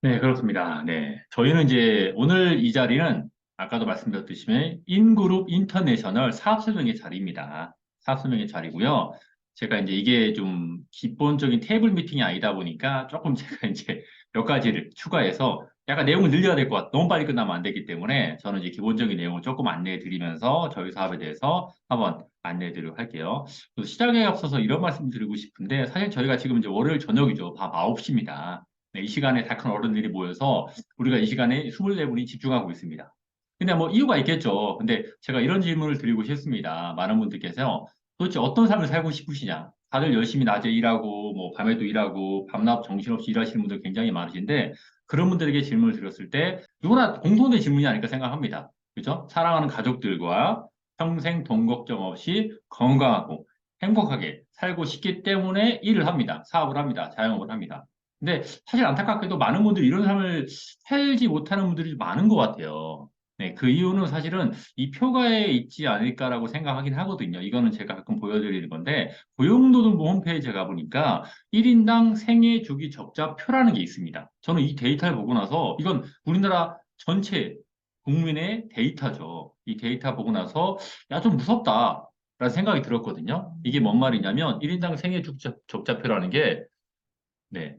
네, 그렇습니다. 네. 저희는 이제 오늘 이 자리는 아까도 말씀드렸듯이 인그룹 인터내셔널 사업설명회 자리입니다. 사업설명회 자리고요. 제가 이제 이게 좀 기본적인 테이블 미팅이 아니다 보니까 조금 제가 이제 몇 가지를 추가해서 약간 내용을 늘려야 될 것 같아요. 너무 빨리 끝나면 안 되기 때문에 저는 이제 기본적인 내용을 조금 안내해 드리면서 저희 사업에 대해서 한번 안내해 드리도록 할게요. 또 시작에 앞서서 이런 말씀 드리고 싶은데 사실 저희가 지금 이제 월요일 저녁이죠. 밤 9시입니다. 네, 이 시간에 다 큰 어른들이 모여서 우리가 이 시간에 24분이 집중하고 있습니다. 근데 뭐 이유가 있겠죠. 근데 제가 이런 질문을 드리고 싶습니다. 많은 분들께서 도대체 어떤 삶을 살고 싶으시냐? 다들 열심히 낮에 일하고 뭐 밤에도 일하고 밤낮 정신없이 일하시는 분들 굉장히 많으신데 그런 분들에게 질문을 드렸을 때 누구나 공통된 질문이 아닐까 생각합니다. 그죠? 사랑하는 가족들과 평생 돈 걱정 없이 건강하고 행복하게 살고 싶기 때문에 일을 합니다. 사업을 합니다. 자영업을 합니다. 근데 사실 안타깝게도 많은 분들이 이런 삶을 살지 못하는 분들이 많은 것 같아요. 네, 그 이유는 사실은 이 표가에 있지 않을까라고 생각하긴 하거든요. 이거는 제가 가끔 보여드리는 건데, 고용노동부 홈페이지에 가보니까 1인당 생애 주기 적자표라는 게 있습니다. 저는 이 데이터를 보고 나서, 이건 우리나라 전체 국민의 데이터죠. 이 데이터 보고 나서, 야, 좀 무섭다. 라는 생각이 들었거든요. 이게 뭔 말이냐면, 1인당 생애 주기 적자표라는 게, 네.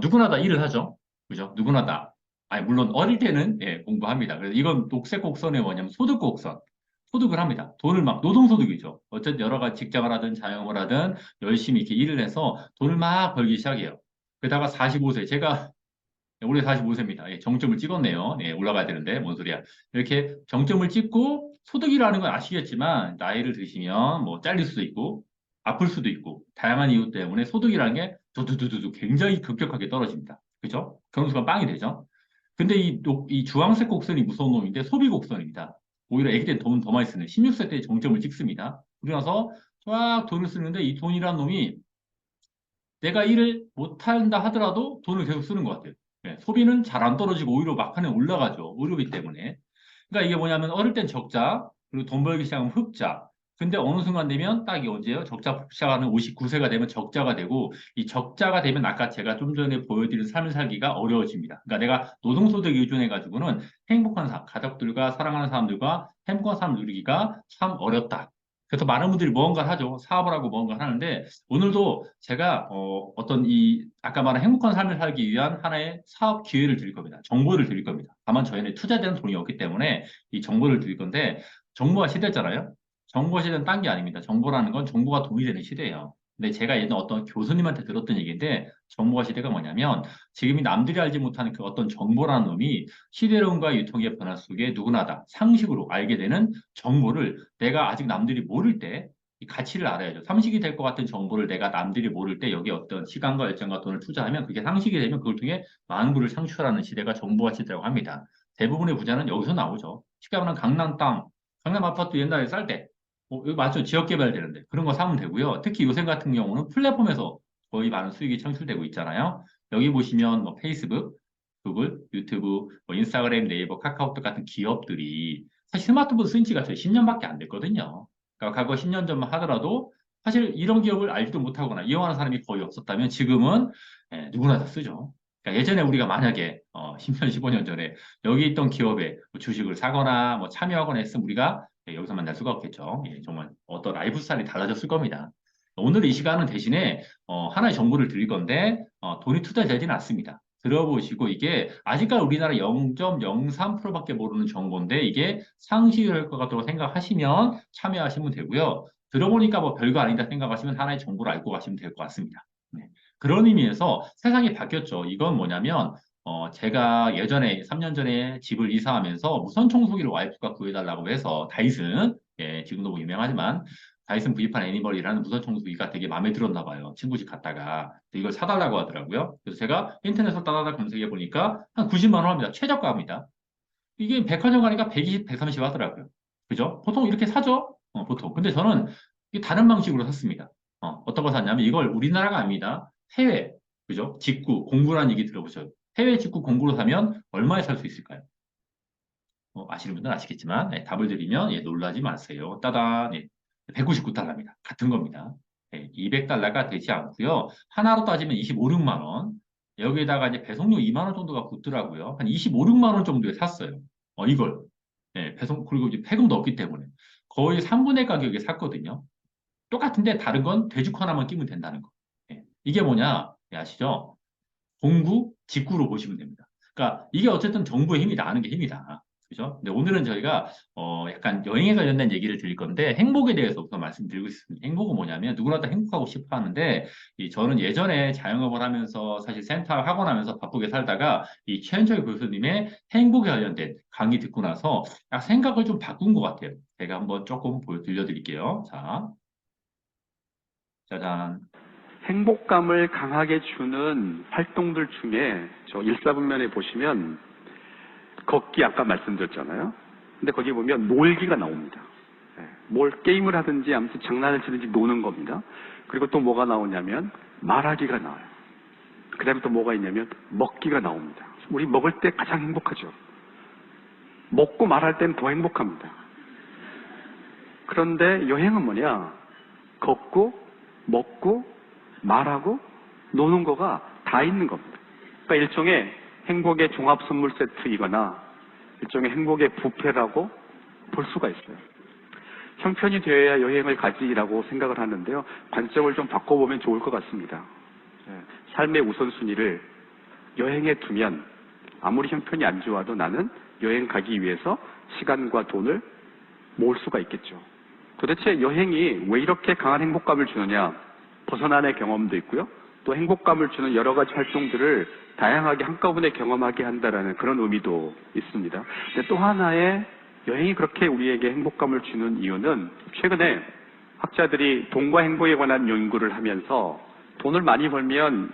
누구나 다 일을 하죠. 그죠? 누구나 다. 아니, 물론 어릴 때는 예, 공부합니다. 그래서 이건 녹색 곡선이 뭐냐면 소득 곡선. 소득을 합니다. 돈을 막 노동소득이죠. 어쨌든 여러 가지 직장을 하든 자영업을 하든 열심히 이렇게 일을 해서 돈을 막 벌기 시작해요. 게다가 45세, 제가 올해 45세입니다. 예, 정점을 찍었네요. 예, 올라가야 되는데, 뭔 소리야. 이렇게 정점을 찍고 소득이라는 건 아시겠지만, 나이를 드시면 뭐 잘릴 수도 있고, 아플 수도 있고, 다양한 이유 때문에 소득이라는 게 두두두두두 굉장히 급격하게 떨어집니다. 그죠? 그런 순간 빵이 되죠? 근데 이 주황색 곡선이 무서운 놈인데 소비 곡선입니다. 오히려 애기 때 돈 더 많이 쓰는 16세 때 정점을 찍습니다. 그러고 나서 쫙 돈을 쓰는데 이 돈이란 놈이 내가 일을 못한다 하더라도 돈을 계속 쓰는 것 같아요. 예, 소비는 잘 안 떨어지고 오히려 막판에 올라가죠. 의료비 때문에. 그러니까 이게 뭐냐면 어릴 땐 적자, 그리고 돈 벌기 시작하면 흑자. 근데 어느 순간 되면 딱이 언제예요? 적자 시작하는 59세가 되면 적자가 되고 이 적자가 되면 아까 제가 좀 전에 보여드린 삶을 살기가 어려워집니다. 그러니까 내가 노동소득 의존해 가지고는 행복한 삶, 가족들과 사랑하는 사람들과 행복한 삶을 누리기가 참 어렵다. 그래서 많은 분들이 무언가를 하죠. 사업을 하고 무언가를 하는데 오늘도 제가 어떤 이 아까 말한 행복한 삶을 살기 위한 하나의 사업 기회를 드릴 겁니다. 정보를 드릴 겁니다. 다만 저희는 투자되는 돈이 없기 때문에 이 정보를 드릴 건데 정보화 시대잖아요. 정보 시대는 딴 게 아닙니다. 정보라는 건 정보가 돈이 되는 시대예요. 근데 제가 예전 어떤 교수님한테 들었던 얘기인데 정보화 시대가 뭐냐면 지금이 남들이 알지 못하는 그 어떤 정보라는 놈이 시대론과 유통의 변화 속에 누구나 다 상식으로 알게 되는 정보를 내가 아직 남들이 모를 때 이 가치를 알아야죠. 상식이 될 것 같은 정보를 내가 남들이 모를 때 여기 어떤 시간과 열정과 돈을 투자하면 그게 상식이 되면 그걸 통해 많은 부를 창출하는 시대가 정보화 시대라고 합니다. 대부분의 부자는 여기서 나오죠. 쉽게 말하면 강남 땅, 강남 아파트 옛날에 쌀 때, 여기 맞죠? 지역 개발되는데 그런 거 사면 되고요. 특히 요새 같은 경우는 플랫폼에서 거의 많은 수익이 창출되고 있잖아요. 여기 보시면 뭐 페이스북, 구글, 유튜브, 뭐 인스타그램, 네이버, 카카오톡 같은 기업들이 사실 스마트폰 쓴 지가 저희 10년밖에 안 됐거든요. 그러니까 과거 10년 전만 하더라도 사실 이런 기업을 알지도 못하거나 이용하는 사람이 거의 없었다면 지금은 누구나 다 쓰죠. 그러니까 예전에 우리가 만약에 10년, 15년 전에 여기 있던 기업에 뭐 주식을 사거나 뭐 참여하거나 했으면 우리가 여기서 만날 수가 없겠죠. 예, 정말 어떤 라이프 스타일이 달라졌을 겁니다. 오늘 이 시간은 대신에 하나의 정보를 드릴 건데 돈이 투자되지는 않습니다. 들어보시고 이게 아직까지 우리나라 0.03%밖에 모르는 정보인데 이게 상시할 것 같다고 생각하시면 참여하시면 되고요. 들어보니까 뭐 별거 아니다 생각하시면 하나의 정보를 알고 가시면 될 것 같습니다. 네. 그런 의미에서 세상이 바뀌었죠. 이건 뭐냐면 제가 예전에 3년 전에 집을 이사하면서 무선 청소기를 와이프가 구해달라고 해서 다이슨, 예, 지금도 뭐 유명하지만 다이슨 V8 애니멀이라는 무선 청소기가 되게 마음에 들었나 봐요. 친구 집 갔다가 이걸 사달라고 하더라고요. 그래서 제가 인터넷에서 따다다 검색해 보니까 한 90만 원 합니다. 최저가입니다. 이게 백화점 가니까 120, 130 하더라고요. 그죠? 보통 이렇게 사죠? 보통. 근데 저는 이게 다른 방식으로 샀습니다. 어떤 걸 샀냐면 이걸 우리나라가 아닙니다. 해외, 그죠? 직구, 공구라는 얘기 들어보셔요. 해외 직구 공구로 사면 얼마에 살 수 있을까요? 아시는 분들은 아시겠지만, 답을 드리면, 예, 놀라지 마세요. 따단, 예, 199달러입니다. 같은 겁니다. 예, 200달러가 되지 않고요. 하나로 따지면 25, 6만 원. 여기에다가 이제 배송료 2만 원 정도가 붙더라고요. 한 25, 6만 원 정도에 샀어요. 이걸. 예, 배송, 그리고 이제 세금도 없기 때문에. 거의 3분의 가격에 샀거든요. 똑같은데 다른 건 돼지코 하나만 끼면 된다는 거. 예. 이게 뭐냐? 예, 아시죠? 공구, 직구로 보시면 됩니다. 그러니까 이게 어쨌든 정부의 힘이 나는 게 힘이다. 그죠? 근데 오늘은 저희가 약간 여행에 관련된 얘기를 드릴 건데 행복에 대해서 우선 말씀드리고 있습니다. 행복은 뭐냐면 누구나 다 행복하고 싶어 하는데 저는 예전에 자영업을 하면서 사실 센터 하고 나면서 바쁘게 살다가 이 최현철 교수님의 행복에 관련된 강의 듣고 나서 약 생각을 좀 바꾼 것 같아요. 제가 한번 조금 들려드릴게요. 자, 짜잔. 행복감을 강하게 주는 활동들 중에 저 일사분면에 보시면 걷기 아까 말씀드렸잖아요. 근데 거기 보면 놀기가 나옵니다. 뭘 게임을 하든지 아무튼 장난을 치든지 노는 겁니다. 그리고 또 뭐가 나오냐면 말하기가 나와요. 그 다음에 또 뭐가 있냐면 먹기가 나옵니다. 우리 먹을 때 가장 행복하죠. 먹고 말할 땐 더 행복합니다. 그런데 여행은 뭐냐? 걷고 먹고 말하고 노는 거가 다 있는 겁니다. 그러니까 일종의 행복의 종합 선물 세트이거나 일종의 행복의 뷔페라고 볼 수가 있어요. 형편이 되어야 여행을 가지라고 생각을 하는데요. 관점을 좀 바꿔보면 좋을 것 같습니다. 삶의 우선순위를 여행에 두면 아무리 형편이 안 좋아도 나는 여행 가기 위해서 시간과 돈을 모을 수가 있겠죠. 도대체 여행이 왜 이렇게 강한 행복감을 주느냐? 벗어난의 경험도 있고요. 또 행복감을 주는 여러 가지 활동들을 다양하게 한꺼번에 경험하게 한다라는 그런 의미도 있습니다. 근데 또 하나의 여행이 그렇게 우리에게 행복감을 주는 이유는 최근에 학자들이 돈과 행복에 관한 연구를 하면서 돈을 많이 벌면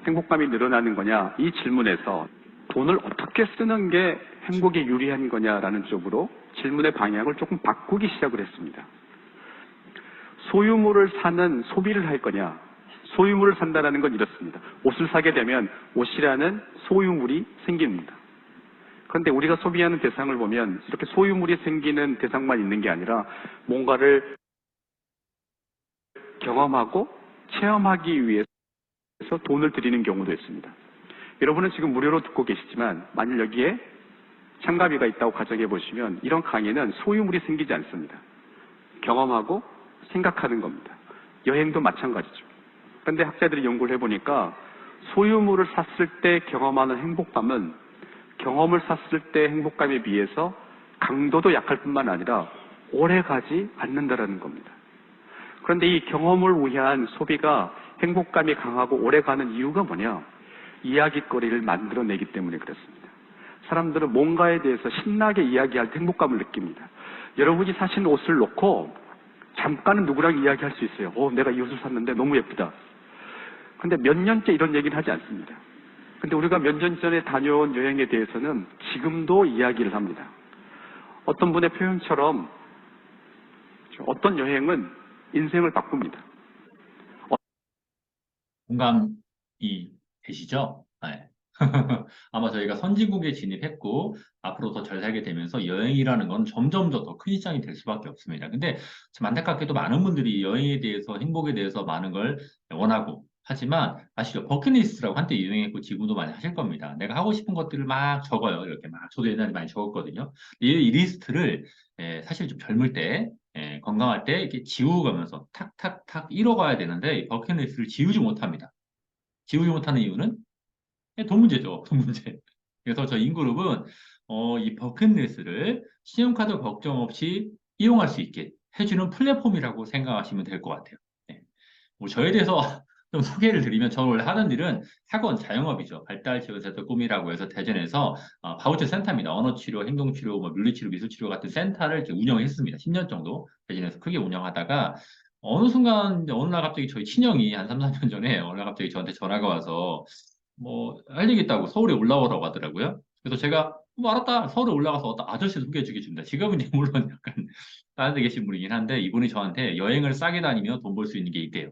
행복감이 늘어나는 거냐 이 질문에서 돈을 어떻게 쓰는 게 행복에 유리한 거냐라는 쪽으로 질문의 방향을 조금 바꾸기 시작을 했습니다. 소유물을 사는 소비를 할 거냐? 소유물을 산다는 건 이렇습니다. 옷을 사게 되면 옷이라는 소유물이 생깁니다. 그런데 우리가 소비하는 대상을 보면 이렇게 소유물이 생기는 대상만 있는 게 아니라 뭔가를 경험하고 체험하기 위해서 돈을 들이는 경우도 있습니다. 여러분은 지금 무료로 듣고 계시지만 만일 여기에 참가비가 있다고 가정해 보시면 이런 강의는 소유물이 생기지 않습니다. 경험하고 생각하는 겁니다. 여행도 마찬가지죠. 그런데 학자들이 연구를 해보니까 소유물을 샀을 때 경험하는 행복감은 경험을 샀을 때 행복감에 비해서 강도도 약할 뿐만 아니라 오래 가지 않는다는 겁니다. 그런데 이 경험을 위한 소비가 행복감이 강하고 오래 가는 이유가 뭐냐? 이야기거리를 만들어내기 때문에 그렇습니다. 사람들은 뭔가에 대해서 신나게 이야기할 때 행복감을 느낍니다. 여러분이 사신 옷을 놓고 잠깐은 누구랑 이야기할 수 있어요. 내가 이 옷을 샀는데 너무 예쁘다. 근데 몇 년째 이런 얘기는 하지 않습니다. 근데 우리가 몇 년 전에 다녀온 여행에 대해서는 지금도 이야기를 합니다. 어떤 분의 표현처럼 어떤 여행은 인생을 바꿉니다. 공감이 되시죠? 네. 아마 저희가 선진국에 진입했고 앞으로 더 잘 살게 되면서 여행이라는 건 점점 더 큰 시장이 될 수밖에 없습니다. 근데 참 안타깝게도 많은 분들이 여행에 대해서 행복에 대해서 많은 걸 원하고 하지만 아시죠? 버킷리스트라고 한때 유행했고 지금도 많이 하실 겁니다. 내가 하고 싶은 것들을 막 적어요. 이렇게 막 저도 옛날에 많이 적었거든요. 이 리스트를 사실 좀 젊을 때 건강할 때 이렇게 지우가면서 탁탁탁 이뤄가야 되는데 이 버킷리스트를 지우지 못합니다. 지우지 못하는 이유는 돈 문제죠. 돈 문제. 그래서 저 인그룹은 이 버킷리스트를 신용카드 걱정 없이 이용할 수 있게 해주는 플랫폼이라고 생각하시면 될 것 같아요. 네. 뭐 저에 대해서 좀 소개를 드리면 저 원래 하는 일은 학원 자영업이죠. 발달치료센터 꿈이라고 해서 대전에서 바우처 센터입니다. 언어치료, 행동치료, 뭐 물리치료, 미술치료 같은 센터를 이렇게 운영했습니다. 10년 정도 대전에서 크게 운영하다가 어느 순간 어느 날 갑자기 저희 친형이 한 3, 4년 전에 어느 날 갑자기 저한테 전화가 와서 뭐 할 얘기 있다고 서울에 올라오라고 하더라고요. 그래서 제가 뭐 알았다. 서울에 올라가서 어떤 아저씨 소개해주게 준다. 지금은 이제 물론 약간 다른 데 계신 분이긴 한데 이분이 저한테 여행을 싸게 다니며 돈 벌 수 있는 게 있대요.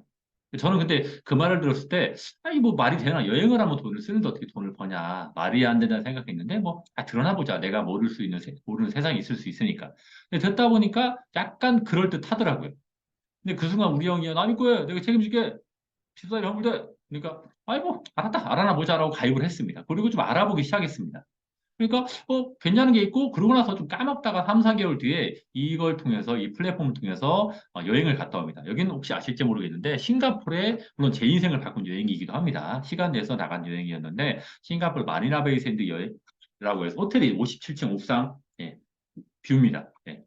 저는 근데 그 말을 들었을 때, 아니, 뭐 말이 되나? 여행을 하면 돈을 쓰는데 어떻게 돈을 버냐? 말이 안 된다는 생각했는데, 뭐, 드러나 보자. 내가 모를 수 있는, 모르는 세상이 있을 수 있으니까. 근데 듣다 보니까 약간 그럴듯 하더라고요. 근데 그 순간 우리 형이, 나 믿고 해. 내가 책임질게. 집사일 환불돼. 그러니까, 아이고, 알았다, 알아나 보자라고 가입을 했습니다. 그리고 좀 알아보기 시작했습니다. 그러니까, 괜찮은 게 있고, 그러고 나서 좀 까먹다가 3, 4개월 뒤에 이걸 통해서, 이 플랫폼을 통해서 여행을 갔다 옵니다. 여기는 혹시 아실지 모르겠는데, 싱가포르에, 물론 제 인생을 바꾼 여행이기도 합니다. 시간 내서 나간 여행이었는데, 싱가포르 마리나 베이 샌드 여행이라고 해서 호텔이 57층 옥상, 예, 뷰입니다. 예,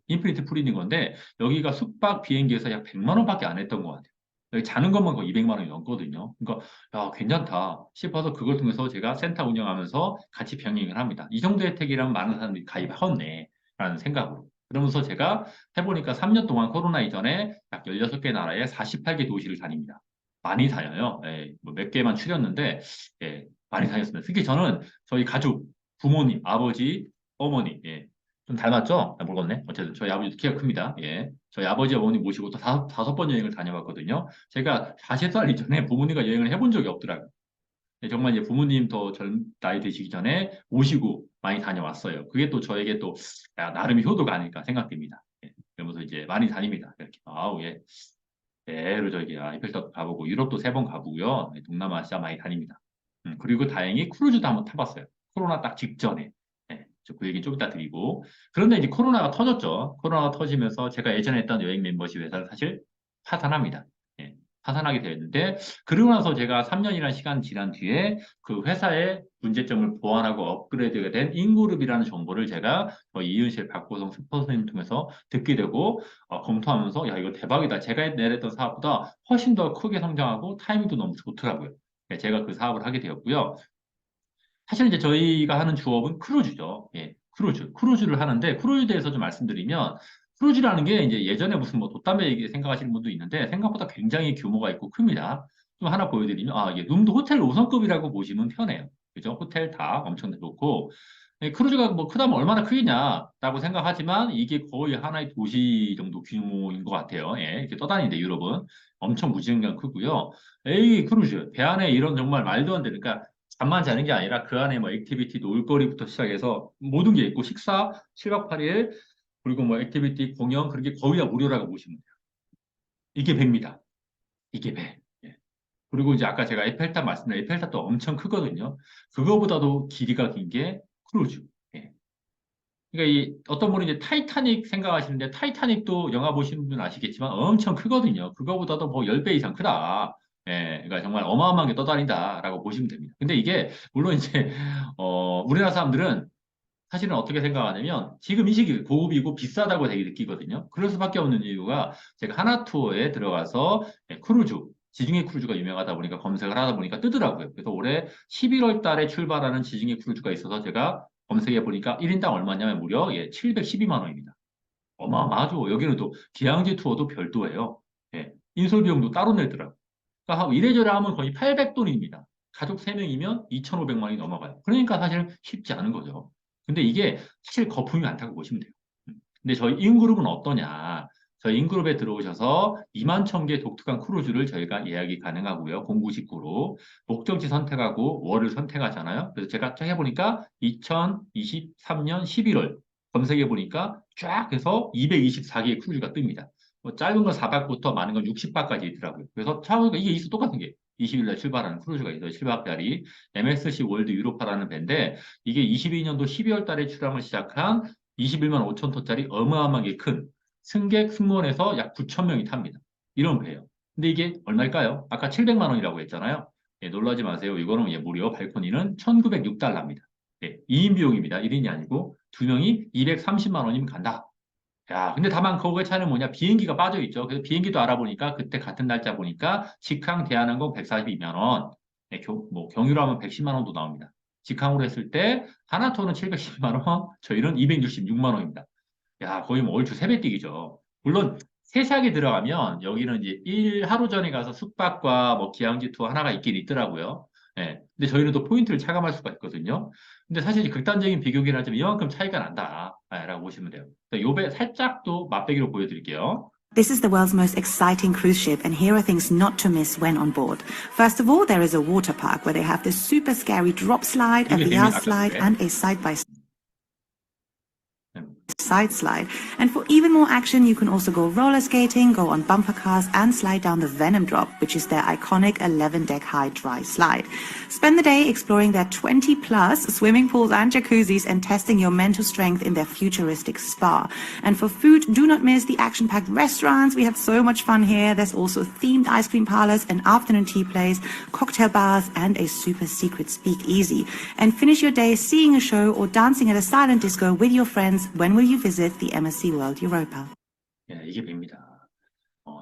인피니트 풀 있는 건데, 여기가 숙박 비행기에서 약 100만 원밖에 안 했던 것 같아요. 여기 자는 것만 거의 200만 원이 넘거든요. 그러니까, 야, 괜찮다 싶어서 그걸 통해서 제가 센터 운영하면서 같이 병행을 합니다. 이 정도 혜택이라면 많은 사람들이 가입하겠네, 라는 생각으로. 그러면서 제가 해보니까 3년 동안 코로나 이전에 약 16개 나라에 48개 도시를 다닙니다. 많이 다녀요. 예, 뭐몇 개만 추렸는데, 예, 많이 다녔습니다. 특히 저는 저희 가족, 부모님, 아버지, 어머니, 예, 좀 닮았죠? 아, 모르겠네. 어쨌든 저희 아버지도 키가 큽니다. 예. 저희 아버지, 어머니 모시고 또 다섯 번 여행을 다녀봤거든요. 제가 40살 이전에 부모님과 여행을 해본 적이 없더라고요. 예, 정말 이제 부모님 더 나이 드시기 전에 모시고 많이 다녀왔어요. 그게 또 저에게 또 야, 나름의 효도가 아닐까 생각됩니다. 예. 그러면서 이제 많이 다닙니다. 이렇게. 아우, 예. 예, 그리고 저기, 에펠탑 가보고, 유럽도 3번 가보고요. 예, 동남아시아 많이 다닙니다. 그리고 다행히 크루즈도 한번 타봤어요. 코로나 딱 직전에. 예, 그 얘기 좀 이따 드리고. 그런데 이제 코로나가 터졌죠. 코로나가 터지면서 제가 예전에 했던 여행 멤버십 회사는 사실 파산합니다. 예, 파산하게 되었는데, 그러고 나서 제가 3년이라는 시간 지난 뒤에 그 회사의 문제점을 보완하고 업그레이드가 된 인그룹이라는 정보를 제가 이윤실 박보성 슈퍼 선생님 통해서 듣게 되고, 검토하면서 야, 이거 대박이다. 제가 내렸던 사업보다 훨씬 더 크게 성장하고 타이밍도 너무 좋더라고요. 예, 제가 그 사업을 하게 되었고요. 사실 이제 저희가 하는 주업은 크루즈죠. 예, 크루즈를 하는데 크루즈에 대해서 좀 말씀드리면 크루즈라는 게 이제 예전에 무슨 뭐 돛담배 얘기 생각하시는 분도 있는데 생각보다 굉장히 규모가 있고 큽니다. 좀 하나 보여드리면 이게 룸도 호텔 5성급이라고 보시면 편해요. 그죠? 호텔 다 엄청 좋고 예, 크루즈가 뭐 크다면 얼마나 크겠냐라고 생각하지만 이게 거의 하나의 도시 정도 규모인 것 같아요. 예, 이렇게 떠다니는데 유럽은 엄청 무지개가 크고요. 에이 크루즈 배 안에 이런 정말 말도 안 되는 그러니까 잠만 자는 게 아니라 그 안에 뭐 액티비티, 놀거리부터 시작해서 모든 게 있고 식사 7박 8일 그리고 뭐 액티비티, 공연 그런 게 거의 다 무료라고 보시면 돼요. 이게 배입니다. 이게 배. 예. 그리고 이제 아까 제가 에펠탑 말씀드린 에펠탑도 엄청 크거든요. 그거보다도 길이가 긴 게 크루즈. 예. 그러니까 이 어떤 분이 이제 타이타닉 생각하시는데 타이타닉도 영화 보시는 분 아시겠지만 엄청 크거든요. 그거보다도 뭐 10배 이상 크다. 예, 그러니까 정말 어마어마하게 떠다닌다라고 보시면 됩니다. 근데 이게 물론 이제 우리나라 사람들은 사실은 어떻게 생각하냐면 지금 이 시기 고급이고 비싸다고 되게 느끼거든요. 그럴 수밖에 없는 이유가 제가 하나투어에 들어가서 크루즈, 지중해 크루즈가 유명하다 보니까 검색을 하다 보니까 뜨더라고요. 그래서 올해 11월 달에 출발하는 지중해 크루즈가 있어서 제가 검색해 보니까 1인당 얼마냐면 무려 712만 원입니다. 어마어마하죠. 여기는 또 기항제 투어도 별도예요. 예, 인솔 비용도 따로 내더라고요. 그러니까 이래저래 하면 거의 800돈입니다. 가족 3명이면 2,500만 원이 넘어가요. 그러니까 사실 쉽지 않은 거죠. 근데 이게 사실 거품이 많다고 보시면 돼요. 근데 저희 인그룹은 어떠냐? 저희 인그룹에 들어오셔서 2만 1,000개 독특한 크루즈를 저희가 예약이 가능하고요. 공구식구로. 목적지 선택하고 월을 선택하잖아요. 그래서 제가 쫙 해보니까 2023년 11월 검색해보니까 쫙 해서 224개의 크루즈가 뜹니다. 뭐 짧은 건 4박부터 많은 건 60박까지 있더라고요. 그래서 처음에 이게 있어 똑같은 게 20일 날 출발하는 크루즈가 있어요. 7박짜리 MSC 월드 유로파라는 배인데 이게 22년도 12월 달에 출항을 시작한 21만 5천 톤짜리 어마어마하게 큰 승객 승무원에서 약 9천 명이 탑니다. 이런 배예요. 근데 이게 얼마일까요? 아까 700만 원이라고 했잖아요. 예, 놀라지 마세요. 이거는 무료 발코니는 1,906달러입니다. 예, 2인 비용입니다. 1인이 아니고 2명이 230만 원이면 간다. 야, 근데 다만 거기에 차이는 뭐냐? 비행기가 빠져 있죠. 그래서 비행기도 알아보니까 그때 같은 날짜 보니까 직항 대한항공 142만 원, 네, 뭐 경유로 하면 110만 원도 나옵니다. 직항으로 했을 때 하나토는 712만 원, 저희는 266만 원입니다. 야, 거의 뭐 얼추 3배 뛰기죠. 물론 세세하게 들어가면 여기는 이제 하루 전에 가서 숙박과 뭐 기항지 투어 하나가 있긴 있더라고요. 예. 근데 저희는 또 포인트를 차감할 수가 있거든요. 근데 사실 극단적인 비교긴 하지만 이만큼 차이가 난다라고 보시면 돼요. 요배 살짝 또 맛배기로 보여드릴게요. This is the world's most exciting cruise ship, and here are things not to miss when on board. First of all, there is a water park where they have this super scary drop slide, a 이게 VR 재미있다, slide, 그래. and a side-by-side side slide. And for even more action, you can also go roller skating, go on bumper cars, and slide down the Venom Drop, which is their iconic 11-deck high dry slide. Spend the day exploring their 20-plus swimming pools and jacuzzis and testing your mental strength in their futuristic spa. And for food, do not miss the action-packed restaurants. We had so much fun here. There's also themed ice cream parlors, an afternoon tea place, cocktail bars, and a super secret speakeasy. And finish your day seeing a show or dancing at a silent disco with your friends. When will you visit the MSC World Europa? 예, 이게 뵙니다.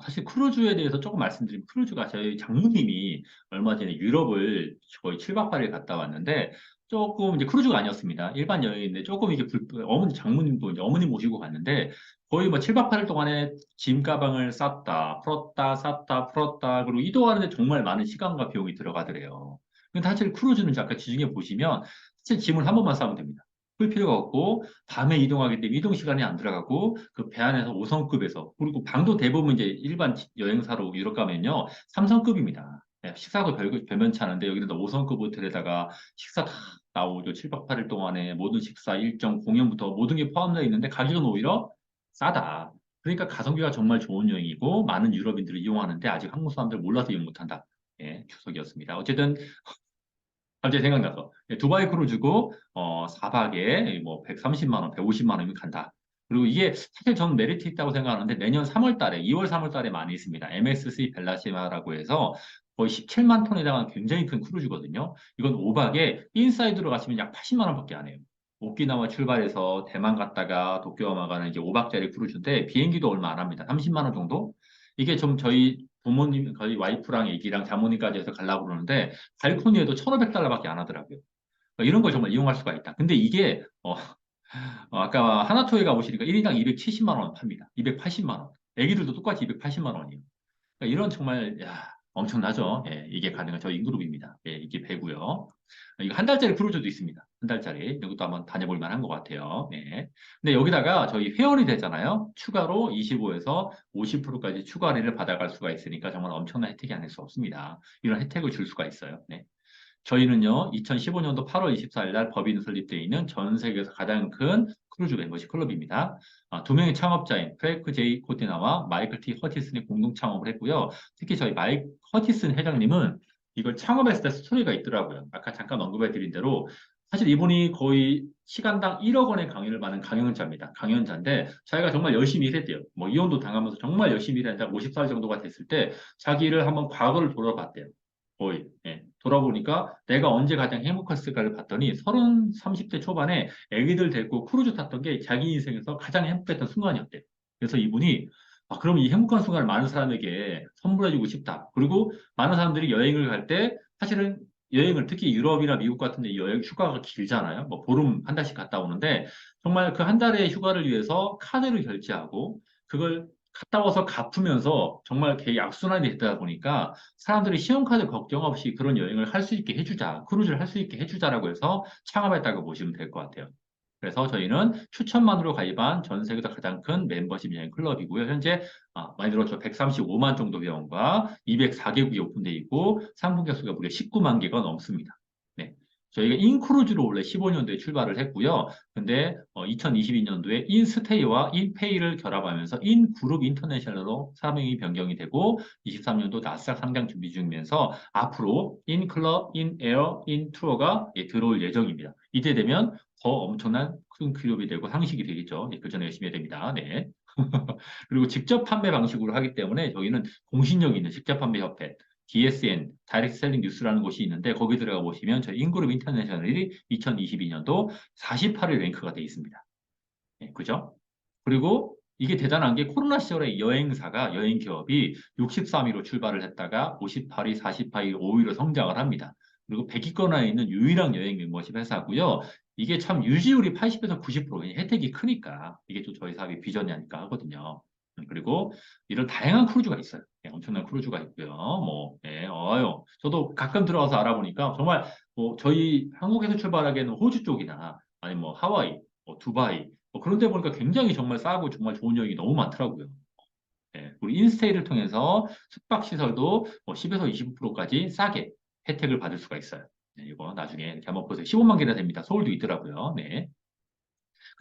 사실 크루즈에 대해서 조금 말씀드리면 크루즈가 저희 장모님이 얼마 전에 유럽을 거의 7박 8일 갔다 왔는데 조금 이제 크루즈가 아니었습니다. 일반 여행인데 조금 이게 어머니 장모님도 이제 어머니 모시고 갔는데 거의 뭐 7박 8일 동안에 짐 가방을 쌌다, 풀었다, 쌌다, 풀었다, 그리고 이동하는데 정말 많은 시간과 비용이 들어가더래요. 근데 사실 크루즈는 아까 지중해 보시면 사실 짐을 한 번만 싸면 됩니다. 풀 필요가 없고 밤에 이동하기 때문에 이동 시간이 안 들어가고 그 배 안에서 5성급에서 그리고 방도 대부분 이제 일반 여행사로 유럽 가면요 3성급입니다. 식사도 별면치 않은데 여기는 5성급 호텔에다가 식사 다 나오죠. 7박 8일 동안에 모든 식사 일정 공연부터 모든 게 포함되어 있는데 가격은 오히려 싸다. 그러니까 가성비가 정말 좋은 여행이고 많은 유럽인들이 이용하는데 아직 한국 사람들 몰라서 이용 못한다. 예, 주석이었습니다. 어쨌든 갑자기 생각나서 두바이 크루즈고 4박에 뭐 130만 원, 150만 원이면 간다. 그리고 이게 사실 저는 메리트 있다고 생각하는데 내년 3월 달에 2월 3월 달에 많이 있습니다. MSC 벨라시마라고 해서 거의 17만 톤에 달하는 굉장히 큰 크루즈거든요. 이건 5박에 인사이드로 가시면 약 80만 원밖에 안 해요. 오키나와 출발해서 대만 갔다가 도쿄만 가는 이제 5박짜리 크루즈인데 비행기도 얼마 안 합니다. 30만 원 정도? 이게 좀 저희 부모님, 거의 와이프랑 애기랑 장모님까지 해서 가려고 그러는데 발코니에도 1,500달러밖에 안 하더라고요. 그러니까 이런 걸 정말 이용할 수가 있다. 근데 이게 아까 하나토에 가보시니까 1인당 270만 원 팝니다. 280만 원. 애기들도 똑같이 280만 원이에요. 그러니까 이런 정말 엄청나죠. 예, 이게 가능한 저희 인그룹입니다. 예, 이게 배고요. 이거 한 달짜리 크루즈도 있습니다. 한 달짜리. 이것도 한번 다녀볼 만한 것 같아요. 네. 근데 여기다가 저희 회원이 되잖아요. 추가로 25에서 50%까지 추가 할인을 받아갈 수가 있으니까 정말 엄청난 혜택이 아닐 수 없습니다. 이런 혜택을 줄 수가 있어요. 네. 저희는요, 2015년도 8월 24일 날 법인 설립되어 있는 전 세계에서 가장 큰 크루즈 멤버십 클럽입니다. 두 명의 창업자인 프레이크 제이 코티나와 마이클 T 허티슨이 공동 창업을 했고요. 특히 저희 마이클 허티슨 회장님은 이걸 창업했을 때 스토리가 있더라고요. 아까 잠깐 언급해 드린 대로 사실 이분이 거의 시간당 1억 원의 강연을 받는 강연자입니다. 강연자인데 자기가 정말 열심히 일했대요. 뭐 이혼도 당하면서 정말 열심히 일했는데 50살 정도가 됐을 때 자기 일을 한번 과거를 돌아봤대요. 거의. 예. 돌아보니까 내가 언제 가장 행복했을까를 봤더니 30대 초반에 애기들 데리고 크루즈 탔던 게 자기 인생에서 가장 행복했던 순간이었대요. 그래서 이분이 그럼 이 행복한 순간을 많은 사람에게 선물해주고 싶다. 그리고 많은 사람들이 여행을 갈 때 사실은 여행을 특히 유럽이나 미국 같은 데 여행 휴가가 길잖아요. 뭐 보름 한 달씩 갔다 오는데 정말 그 한 달의 휴가를 위해서 카드를 결제하고 그걸 갔다 와서 갚으면서 정말 개 악순환이 됐다 보니까 사람들이 신용카드 걱정 없이 그런 여행을 할 수 있게 해주자, 크루즈를 할 수 있게 해주자라고 해서 창업했다고 보시면 될 것 같아요. 그래서 저희는 추천만으로 가입한 전 세계에서 가장 큰 멤버십 여행 클럽이고요. 현재 많이 들었죠. 135만 정도 회원과 204개국이 오픈되어 있고 상품 개수가 무려 19만 개가 넘습니다. 네. 저희가 인크루즈로 원래 15년도에 출발을 했고요. 근데 2022년도에 인스테이와 인페이를 결합하면서 인그룹 인터내셔널로 사명이 변경이 되고 23년도 나스닥 상장 준비 중이면서 앞으로 인클럽, 인에어, 인투어가 들어올 예정입니다. 이때 되면 더 엄청난 큰 그룹이 되고 상식이 되겠죠. 그 전에 열심히 해야 됩니다. 네. 그리고 직접 판매 방식으로 하기 때문에 저희는 공신력 있는 직접 판매 협회, DSN, 다이렉트 셀링 뉴스라는 곳이 있는데 거기 들어가 보시면 저희 인그룹 인터내셔널이 2022년도 48위 랭크가 되어 있습니다. 네, 그죠? 그리고 이게 대단한 게 코로나 시절에 여행사가 여행 기업이 63위로 출발을 했다가 58위, 48위, 5위로 성장을 합니다. 그리고 100위권에 있는 유일한 여행 멤버십 회사고요. 이게 참 유지율이 80에서 90% 혜택이 크니까 이게 또 저희 사업의 비전이 아닐까 하거든요. 그리고 이런 다양한 크루즈가 있어요. 네, 엄청난 크루즈가 있고요. 뭐, 네, 저도 가끔 들어가서 알아보니까 정말 뭐 저희 한국에서 출발하기에는 호주 쪽이나 아니면 뭐 하와이, 뭐 두바이 그런 데 보니까 굉장히 정말 싸고 정말 좋은 여행이 너무 많더라고요. 네, 우리 인스테이를 통해서 숙박 시설도 뭐 10에서 20%까지 싸게 혜택을 받을 수가 있어요. 네, 이거 나중에 이렇게 한번 보세요. 15만 개나 됩니다. 서울도 있더라고요. 네.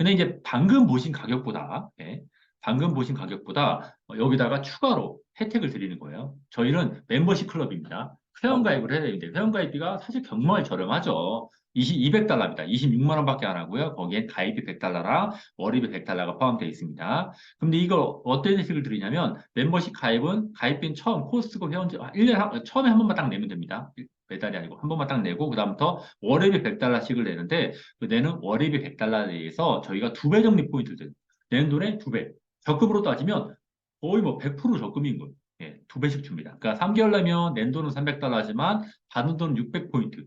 근데 이제 방금 보신 가격보다, 예, 방금 보신 가격보다 여기다가 추가로 혜택을 드리는 거예요. 저희는 멤버십 클럽입니다. 회원가입을 해야 되는데 회원가입비가 사실 정말 저렴하죠. 200달러입니다. 26만 원밖에 안 하고요. 거기에 가입비 100달러랑 월입이 100달러가 포함되어 있습니다. 근데 이거 어떤 혜택을 드리냐면 멤버십 가입은 가입비는 처음 코스트코 회원제 1년에 처음에 한 번만 딱 내면 됩니다. 매달이 아니고 한 번만 딱 내고 그다음부터 월입이 100달러씩을 내는데 그 내는 월입이 100달러에 대해서 저희가 2배 적립 포인트를 드려요. 내는 돈의 2배. 적금으로 따지면 거의 뭐 100% 적금인 거예요. 예, 2배씩 줍니다. 그러니까 3개월 내면 낸 돈은 300달러지만 받은 돈은 600포인트.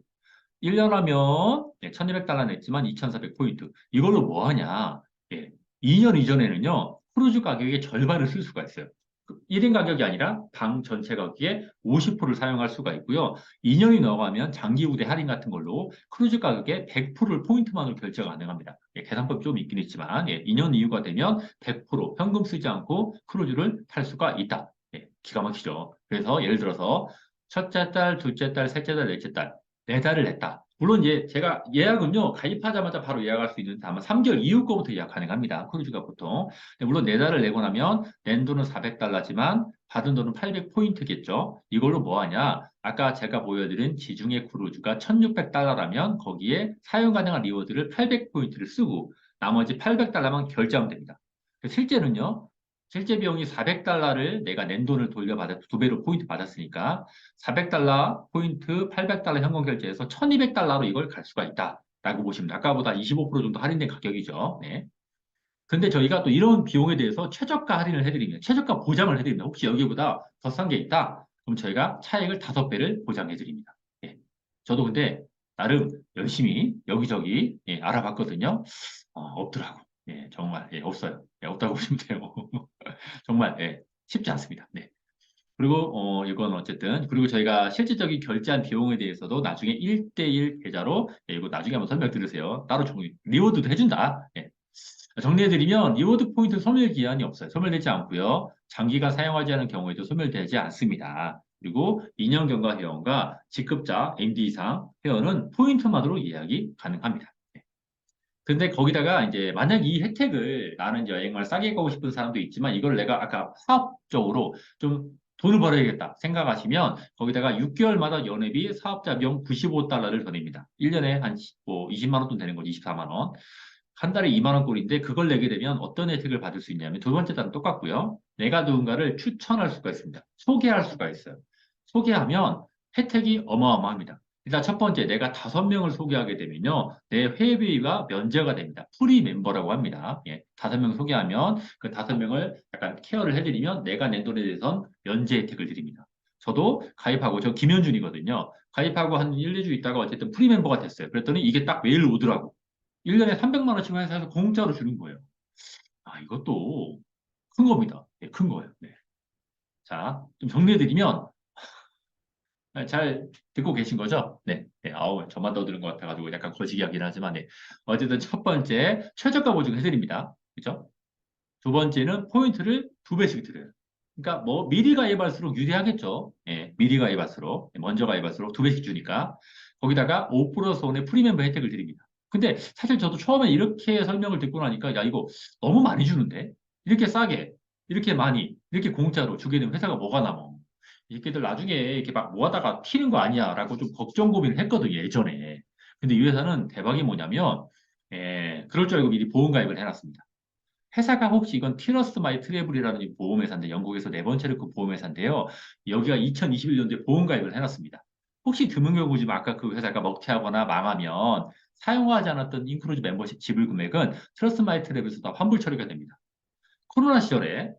1년 하면 1200달러 냈지만 2400포인트. 이걸로 뭐 하냐? 예, 2년 이전에는요. 크루즈 가격의 절반을 쓸 수가 있어요. 1인 가격이 아니라 방 전체 가격의 50%를 사용할 수가 있고요. 2년이 넘어가면 장기 우대 할인 같은 걸로 크루즈 가격의 100%를 포인트만으로 결제가 가능합니다. 예, 계산법이 좀 있긴 있지만 2년 이후가 되면 100% 현금 쓰지 않고 크루즈를 탈 수가 있다. 예, 기가 막히죠. 그래서 예를 들어서 첫째 달, 둘째 달, 셋째 달, 넷째 달, 네 달을 냈다. 물론 제가 예약은요 가입하자마자 바로 예약할 수 있는 다만 3개월 이후 거부터 예약 가능합니다. 크루즈가 보통. 물론 네 달을 내고 나면 낸 돈은 400달러지만 받은 돈은 800포인트겠죠. 이걸로 뭐 하냐? 아까 제가 보여드린 지중해 크루즈가 1600달러라면 거기에 사용 가능한 리워드를 800포인트를 쓰고 나머지 800달러만 결제하면 됩니다. 실제는요. 실제 비용이 400달러를 내가 낸 돈을 돌려받아 2배로 포인트 받았으니까 400달러 포인트 800달러 현금 결제해서 1200달러로 이걸 갈 수가 있다라고 보시면 돼요. 아까보다 25% 정도 할인된 가격이죠. 네. 근데 저희가 또 이런 비용에 대해서 최저가 할인을 해드립니다. 최저가 보장을 해드립니다. 혹시 여기보다 더 싼 게 있다? 그럼 저희가 차액을 5배를 보장해드립니다. 예. 저도 근데 나름 열심히 여기저기 알아봤거든요. 없더라고. 예, 정말 없어요. 없다고 보시면 돼요. 정말 쉽지 않습니다. 네. 그리고 이건 어쨌든 그리고 저희가 실질적인 결제한 비용에 대해서도 나중에 1대1 계좌로 이거 나중에 한번 설명 들으세요. 따로 리워드도 해준다. 예. 정리해드리면 리워드 포인트 소멸 기한이 없어요. 소멸되지 않고요. 장기간 사용하지 않은 경우에도 소멸되지 않습니다. 그리고 2년 경과 회원과 직급자 MD 이상 회원은 포인트만으로 예약이 가능합니다. 근데 거기다가 이제 만약 이 혜택을 나는 여행을 싸게 가고 싶은 사람도 있지만 이걸 내가 아까 사업적으로 좀 돈을 벌어야겠다 생각하시면 거기다가 6개월마다 연회비 사업자 비용 95달러를 더 냅니다. 1년에 한 20만 원 돈 되는 거죠. 24만 원. 한 달에 2만 원 꼴인데 그걸 내게 되면 어떤 혜택을 받을 수 있냐면 두 번째 달은 똑같고요. 내가 누군가를 추천할 수가 있습니다. 소개할 수가 있어요. 소개하면 혜택이 어마어마합니다. 일단 첫 번째, 내가 5명을 소개하게 되면요. 내 회비가 면제가 됩니다. 프리 멤버라고 합니다. 예, 5명 소개하면 그 5명을 약간 케어를 해드리면 내가 낸 돈에 대해서는 면제 혜택을 드립니다. 저도 가입하고, 저 김현준이거든요. 가입하고 한 1, 2주 있다가 어쨌든 프리 멤버가 됐어요. 그랬더니 이게 딱 메일 오더라고. 1년에 300만 원씩 회사에서 공짜로 주는 거예요. 이것도 큰 겁니다. 네, 큰 거예요. 네. 자, 좀 정리해드리면, 잘 듣고 계신 거죠? 네. 네. 아우, 저만 더 들은 것 같아가지고 약간 거시기하긴 하지만, 네. 어쨌든 첫 번째, 최저가 보증 해드립니다. 그죠? 두 번째는 포인트를 2배씩 드려요. 그러니까 뭐, 미리 가입할수록 유리하겠죠? 예, 미리 가입할수록, 먼저 가입할수록 2배씩 주니까. 거기다가 5+1의 프리멤버 혜택을 드립니다. 근데 사실 저도 처음에 이렇게 설명을 듣고 나니까, 야, 이거 너무 많이 주는데? 이렇게 싸게, 이렇게 많이, 이렇게 공짜로 주게 되면 회사가 뭐가 남어? 이 새끼들 나중에 이렇게 막 모아다가 튀는 거 아니야? 라고 좀 걱정 고민을 했거든요, 예전에. 근데 이 회사는 대박이 뭐냐면, 그럴 줄 알고 미리 보험 가입을 해놨습니다. 회사가 혹시 이건 티러스 마이 트래블이라는 이 보험회사인데 영국에서 네 번째로 큰 보험회사인데요. 여기가 2021년도에 보험 가입을 해놨습니다. 혹시 드문 경우지만 아까 그 회사가 먹튀하거나 망하면 사용하지 않았던 인크루즈 멤버십 지불 금액은 트러스 마이 트래블에서 다 환불 처리가 됩니다. 코로나 시절에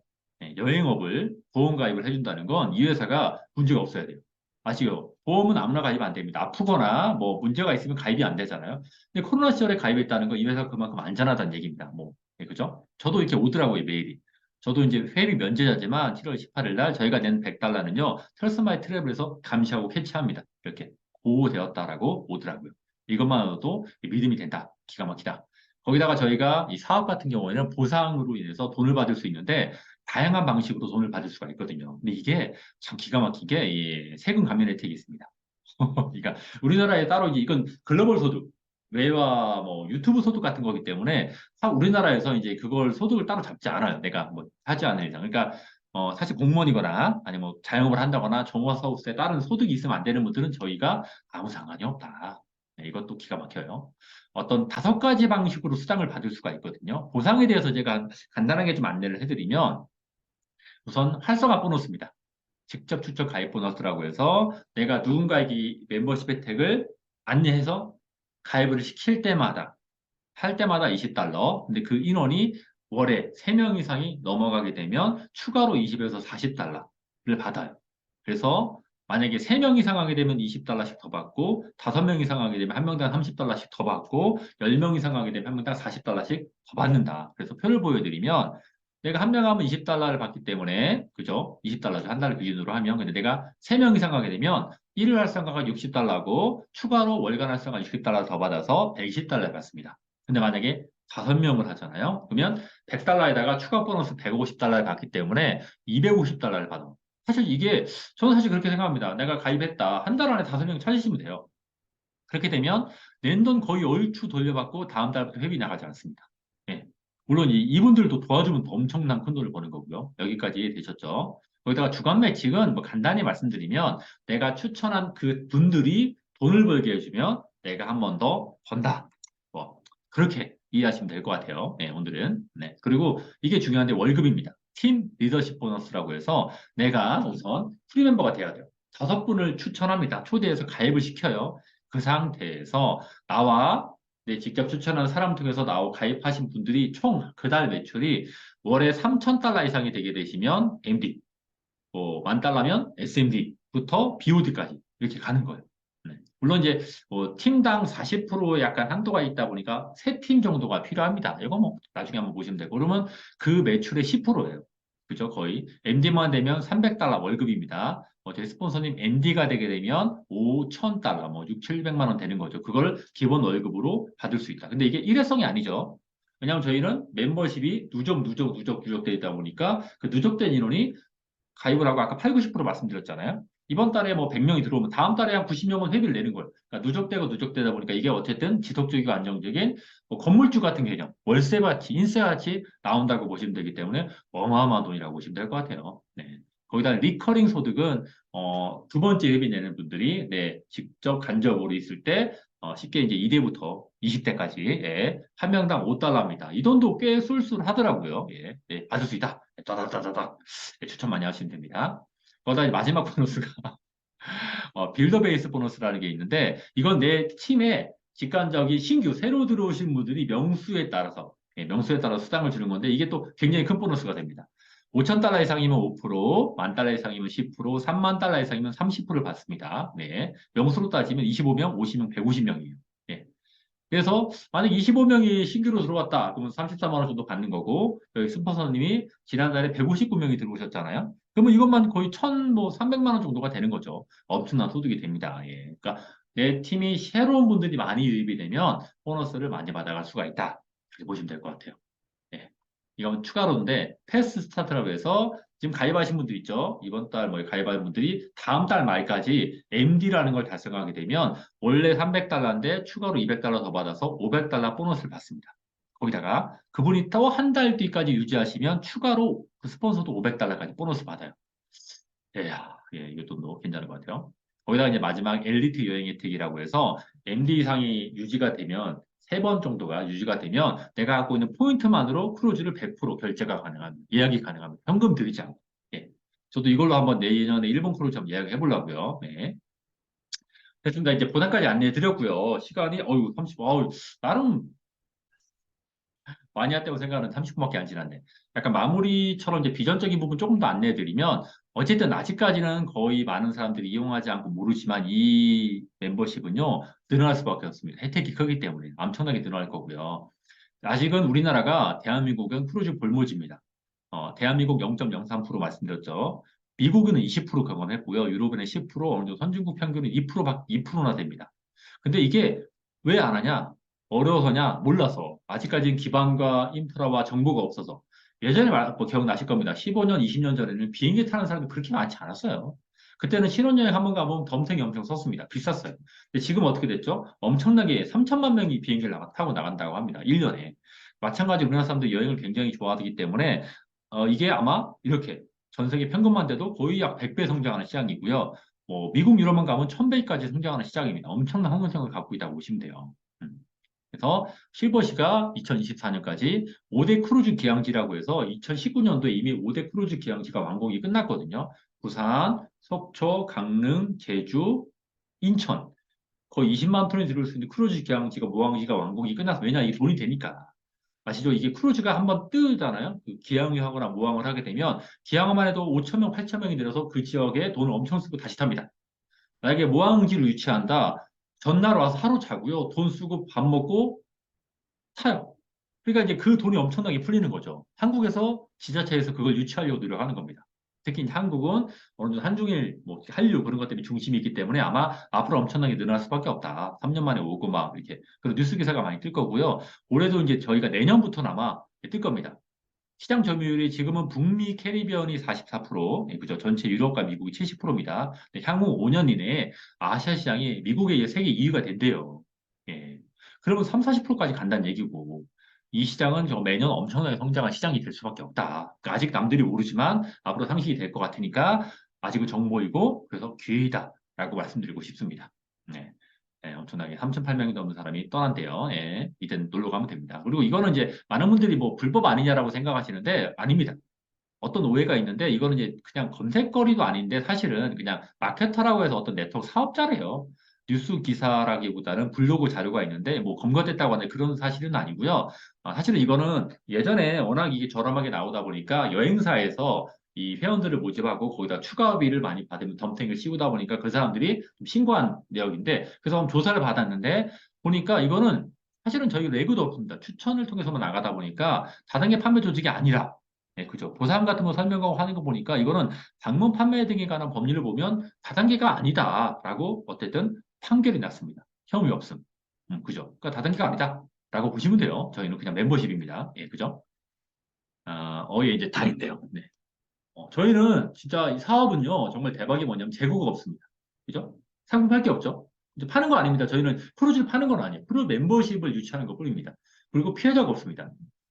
여행업을 보험 가입을 해준다는 건 이 회사가 문제가 없어야 돼요. 아시죠? 보험은 아무나 가입 안 됩니다. 아프거나 뭐 문제가 있으면 가입이 안 되잖아요. 근데 코로나 시절에 가입했다는 건 이 회사가 그만큼 안전하다는 얘기입니다. 뭐, 그죠? 저도 이렇게 오더라고요, 메일이. 저도 이제 회비 면제자지만 7월 18일 날 저희가 낸 100달러는요, 트러스마이 트래블에서 감시하고 캐치합니다. 이렇게 보호되었다라고 오더라고요. 이것만으로도 믿음이 된다. 기가 막히다. 거기다가 저희가 이 사업 같은 경우에는 보상으로 인해서 돈을 받을 수 있는데 다양한 방식으로 돈을 받을 수가 있거든요. 근데 이게 참 기가 막히게 이 세금 감면 혜택이 있습니다. 그러니까 우리나라에 따로 이건 글로벌 소득 외화 뭐 유튜브 소득 같은 거기 때문에 우리나라에서 이제 그걸 소득을 따로 잡지 않아요. 내가 뭐 하지 않은 이상. 그러니까 사실 공무원이거나 아니면 뭐 자영업을 한다거나 종합사업소에 다른 소득이 있으면 안 되는 분들은 저희가 아무 상관이 없다. 네, 이것도 기가 막혀요. 어떤 5가지 방식으로 수당을 받을 수가 있거든요. 보상에 대해서 제가 간단하게 좀 안내를 해드리면 우선 활성화 보너스입니다. 직접 추적 가입 보너스라고 해서 내가 누군가에게 이 멤버십 혜택을 안내해서 가입을 시킬 때마다 할 때마다 $20. 근데 그 인원이 월에 3명 이상이 넘어가게 되면 추가로 20에서 $40를 받아요. 그래서 만약에 3명 이상 하게 되면 $20씩 더 받고 5명 이상 하게 되면 한 명당 $30씩 더 받고 10명 이상 하게 되면 한 명당 $40씩 더 받는다. 그래서 표를 보여드리면 내가 한 명 하면 $20를 받기 때문에 그죠? $20죠. 한 달을 기준으로 하면. 근데 내가 3명 이상 하게 되면 일일 활성화가 $60고 추가로 월간 활성화 $60 더 받아서 $120를 받습니다. 근데 만약에 5명을 하잖아요. 그러면 $100에다가 추가 보너스 $150를 받기 때문에 $250를 받아. 사실 이게 저는 사실 그렇게 생각합니다. 내가 가입했다. 한 달 안에 5명 찾으시면 돼요. 그렇게 되면 낸 돈 거의 얼추 돌려받고 다음 달부터 회비 나가지 않습니다. 예. 물론 이분들도 도와주면 더 엄청난 큰 돈을 버는 거고요. 여기까지 되셨죠? 거기다가 주간 매칭은 뭐 간단히 말씀드리면 내가 추천한 그 분들이 돈을 벌게 해주면 내가 한 번 더 번다. 뭐 그렇게 이해하시면 될 것 같아요. 네, 오늘은. 네. 그리고 이게 중요한데 월급입니다. 팀 리더십 보너스라고 해서 내가 우선 프리멤버가 돼야 돼요. 5분을 추천합니다. 초대해서 가입을 시켜요. 그 상태에서 나와 직접 추천하는 사람 중에서 나와 가입하신 분들이 총 그 달 매출이 월에 $3,000 이상이 되게 되시면 MD, 뭐 $10,000면 SMD부터 BOD까지 이렇게 가는 거예요. 네. 물론 이제 팀당 40% 약간 한도가 있다 보니까 3팀 정도가 필요합니다. 이거 뭐 나중에 한번 보시면 되고 그러면 그 매출의 10%예요. 그죠? 거의 MD만 되면 $300 월급입니다. 제 스폰서님 MD가 되게 되면 $5,000, 뭐 6, 700만 원 되는 거죠. 그걸 기본 월급으로 받을 수 있다. 근데 이게 일회성이 아니죠. 왜냐하면 저희는 멤버십이 누적 되어 있다 보니까 그 누적된 인원이 가입을 하고 아까 8, 90% 말씀드렸잖아요. 이번 달에 뭐 100명이 들어오면 다음 달에 한 90명은 회비를 내는 거예요. 그러니까 누적되다 보니까 이게 어쨌든 지속적이고 안정적인 뭐 건물주 같은 개념, 월세같이, 인세같이 나온다고 보시면 되기 때문에 어마어마한 돈이라고 보시면 될 것 같아요. 네. 거기다 리커링 소득은 2번째 회비 내는 분들이 직접 간접으로 있을 때 쉽게 이제 2대부터 20대까지 한 명당 $5입니다. 이 돈도 꽤 쏠쏠하더라고요. 예, 네, 받을 수 있다. 따다다다닥 추천 많이 하시면 됩니다. 거기다 마지막 보너스가 빌더 베이스 보너스라는 게 있는데 이건 내 팀에 직관적인 신규 새로 들어오신 분들이 명수에 따라서 수당을 주는 건데 이게 또 굉장히 큰 보너스가 됩니다. $5,000 이상이면 5%, $10,000 이상이면 10%, $30,000 이상이면 30%를 받습니다. 네. 명수로 따지면 25명, 50명, 150명이에요. 네. 그래서 만약 25명이 신규로 들어왔다. 그러면 34만 원 정도 받는 거고 여기 스폰서님이 지난달에 159명이 들어오셨잖아요. 그러면 이것만 거의 300만 원 정도가 되는 거죠. 엄청난 소득이 됩니다. 예. 그러니까 내 팀이 새로운 분들이 많이 유입이 되면 보너스를 많이 받아갈 수가 있다. 이렇게 보시면 될 것 같아요. 예. 이건 추가로인데 패스트 스타트라고 해서 지금 가입하신 분들 있죠. 이번 달 가입하신 분들이 다음 달 말까지 MD라는 걸 달성하게 되면 원래 $300인데 추가로 $200 더 받아서 $500 보너스를 받습니다. 거기다가 그분이 또 한 달 뒤까지 유지하시면 추가로 그 스폰서도 $500까지 보너스 받아요. 예, 이것도 괜찮은 것 같아요. 거기다가 이제 마지막 엘리트 여행 혜택이라고 해서 MD 이상이 유지가 되면 3번 정도가 유지가 되면 내가 갖고 있는 포인트만으로 크루즈를 100% 결제가 가능합니다. 예약이 가능합니다. 현금 들이지 않고. 예. 저도 이걸로 한번 내년에 일본 크루즈 한번 예약을 해보려고요. 네. 됐습니다. 이제 보상까지 안내해 드렸고요. 시간이 30, 나름 많이 했다고 생각하는 30분밖에 안 지났네. 약간 마무리처럼 이제 비전적인 부분 조금 더 안내해 드리면 어쨌든 아직까지는 거의 많은 사람들이 이용하지 않고 모르지만 이 멤버십은요 늘어날 수밖에 없습니다. 혜택이 크기 때문에 엄청나게 늘어날 거고요. 아직은 우리나라가 대한민국은 크루즈 볼모지입니다. 대한민국 0.03% 말씀드렸죠. 미국은 20% 경험했고요. 유럽은 10%, 어느 정도 선진국 평균은 2%나 됩니다. 근데 이게 왜 안 하냐? 어려워서냐? 몰라서. 아직까지는 기반과 인프라와 정보가 없어서. 예전에 기억나실 겁니다. 15년, 20년 전에는 비행기 타는 사람이 그렇게 많지 않았어요. 그때는 신혼여행 한번 가보면 덤탱이 엄청 썼습니다. 비쌌어요. 근데 지금 어떻게 됐죠? 엄청나게 3천만 명이 비행기를 타고 나간다고 합니다. 1년에. 마찬가지로 우리나라 사람들 여행을 굉장히 좋아하기 때문에 이게 아마 이렇게 전 세계 평균만 돼도 거의 약 100배 성장하는 시장이고요. 뭐 미국, 유럽만 가면 1000배까지 성장하는 시장입니다. 엄청난 항공성을 갖고 있다고 보시면 돼요. 그래서 실버시가 2024년까지 5대 크루즈 기항지라고 해서 2019년도에 이미 5대 크루즈 기항지가 완공이 끝났거든요. 부산, 속초, 강릉, 제주, 인천 거의 20만 톤이 들어올 수 있는 크루즈 기항지가 모항지가 완공이 끝나서 왜냐 이 돈이 되니까 아시죠? 이게 크루즈가 한번 뜨잖아요. 그 기항을 하거나 모항을 하게 되면 기항만 해도 5천 명, 8천 명이 들어서 그 지역에 돈을 엄청 쓰고 다시 탑니다. 만약에 모항지를 유치한다. 전날 와서 하루 자고요. 돈 쓰고 밥 먹고 타요. 그러니까 이제 그 돈이 엄청나게 풀리는 거죠. 한국에서 지자체에서 그걸 유치하려고 노력하는 겁니다. 특히 이제 한국은 어느 정도 한중일, 뭐 한류 그런 것들이 중심이 있기 때문에 아마 앞으로 엄청나게 늘어날 수밖에 없다. 3년 만에 오고 막 이렇게 그런 뉴스 기사가 많이 뜰 거고요. 올해도 이제 저희가 내년부터는 아마 뜰 겁니다. 시장 점유율이 지금은 북미 캐리비언이 44%, 예, 그죠? 전체 유럽과 미국이 70%입니다. 향후 5년 이내에 아시아 시장이 미국에 의해 세계 2위가 된대요. 예. 그러면 3, 40%까지 간다는 얘기고, 이 시장은 저 매년 엄청나게 성장한 시장이 될 수밖에 없다. 그러니까 아직 남들이 모르지만 앞으로 상식이 될 것 같으니까 아직은 정보이고, 그래서 기회이다라고 말씀드리고 싶습니다. 네. 네, 엄청나게 3,800이 넘는 사람이 떠난대요. 예, 이젠 놀러 가면 됩니다. 그리고 이거는 이제 많은 분들이 뭐 불법 아니냐라고 생각하시는데 아닙니다. 어떤 오해가 있는데 이거는 이제 그냥 검색거리도 아닌데 사실은 그냥 마케터라고 해서 어떤 네트워크 사업자래요. 뉴스 기사라기보다는 블로그 자료가 있는데 뭐 검거됐다고 하는 그런 사실은 아니고요. 사실은 이거는 예전에 워낙 이게 저렴하게 나오다 보니까 여행사에서 이 회원들을 모집하고 거기다 추가비를 많이 받으면 덤탱이를 씌우다 보니까 그 사람들이 좀 신고한 내역인데 그래서 한번 조사를 받았는데 보니까 이거는 사실은 저희 레그도 없습니다. 추천을 통해서만 나가다 보니까 다단계 판매 조직이 아니라 네, 그죠. 보상 같은 거 설명하고 하는 거 보니까 이거는 방문 판매 등에 관한 법률을 보면 다단계가 아니다라고 어쨌든 판결이 났습니다. 혐의 없음. 그죠. 그러니까 다단계가 아니다라고 보시면 돼요. 저희는 그냥 멤버십입니다. 예, 그죠. 예, 이제 다인데요. 네. 저희는 진짜 이 사업은요, 정말 대박이 뭐냐면 재고가 없습니다. 그죠? 상품 팔 게 없죠? 이제 파는 거 아닙니다. 저희는 프로즈를 파는 건 아니에요. 프로 멤버십을 유치하는 것 뿐입니다. 그리고 피해자가 없습니다.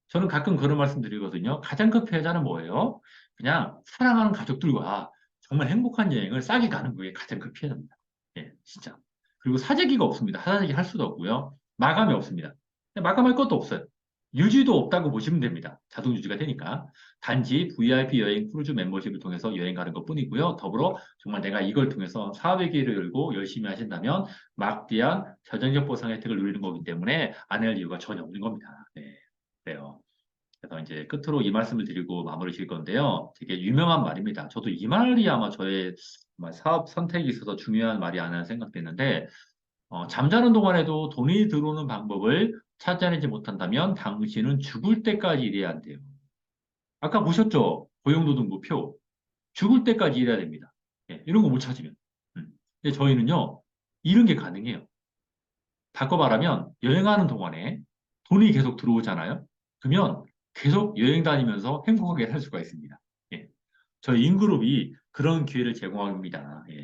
저는 가끔 그런 말씀 드리거든요. 가장 큰 피해자는 뭐예요? 그냥 사랑하는 가족들과 정말 행복한 여행을 싸게 가는 게 가장 큰 피해자입니다. 예, 진짜. 그리고 사재기가 없습니다. 사재기 할 수도 없고요. 마감이 없습니다. 마감할 것도 없어요. 유지도 없다고 보시면 됩니다. 자동 유지가 되니까. 단지 VIP 여행 크루즈 멤버십을 통해서 여행 가는 것 뿐이고요. 더불어 정말 내가 이걸 통해서 사업의 기회를 열고 열심히 하신다면 막대한 저정적 보상 혜택을 누리는 거기 때문에 안 할 이유가 전혀 없는 겁니다. 네, 그래요. 그래서 이제 끝으로 이 말씀을 드리고 마무리 질 건데요. 되게 유명한 말입니다. 저도 이 말이 아마 저의 사업 선택에 있어서 중요한 말이 아니라 생각되는데 잠자는 동안에도 돈이 들어오는 방법을 찾아내지 못한다면 당신은 죽을 때까지 일해야 한대요. 아까 보셨죠? 고용노동부 표. 죽을 때까지 일해야 됩니다. 예, 이런 거 못 찾으면. 근데 저희는요, 이런 게 가능해요. 바꿔 말하면 여행하는 동안에 돈이 계속 들어오잖아요. 그러면 계속 여행 다니면서 행복하게 살 수가 있습니다. 예, 저희 인그룹이 그런 기회를 제공합니다. 예.